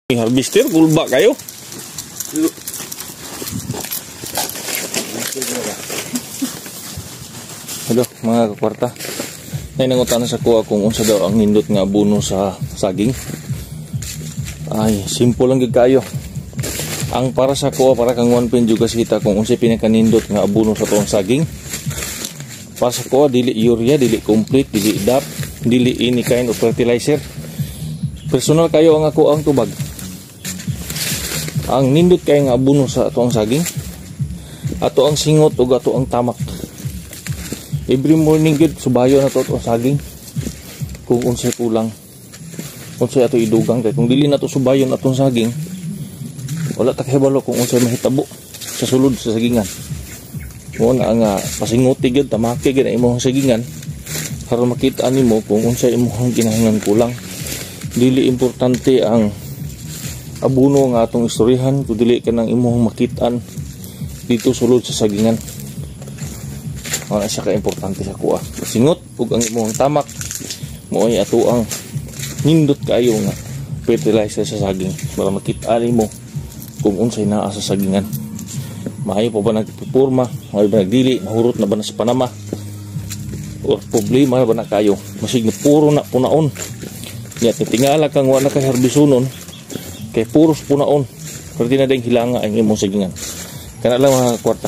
Harvester, gulba kayo. Hello mga kakwarta. Nay nangutan sa kuha kung unsa daw ang nindot nga abono sa saging. Ay, simple lang gid kayo. Ang para sa kuha para kang one pin juga kita kung unsa pinakanindot nga abono sa tuong saging. Para sa kuha dili urea, dili complete, dili DAP, dili any kind of fertilizer. Personal kayo ang ako ang tubag. Ang nindot kay nga abono sa ato ang saging, ato ang singot ug ato ang tamak. Every morning gid subayo na to ang saging kung unsay kulang, unsay ato idugang. Kay kung dili na to subayon atong saging, wala ta kahibalo kung unsay mahitabo sa sulod sa sagingan. Mo na nga pasinguti gid, tamake gid ang imong sagingan para makita nimo kung unsay imong kinahanglan kulang. Dili importante ang abono nga atong istoryahan kung dili ka nang imong makitaan dito sulod sa sagingan. Wala siya ka-importante sa kuha. Singot ug ang imong tamak mo ay ato ang nindot kayo nga fertilizer sa saging para makita mo kung unsay naa sa sagingan. Maayo pa ba nagpipurma, maayo ba nagdili, mahurot na ba na sa panama, o problema na ba na kayo, masig na puro na punaon. Nya tingala kang wala ka herbisunon kay puros punaon, pero di na ding hilanga ang imong sagingan. Kana lang mga kwarta.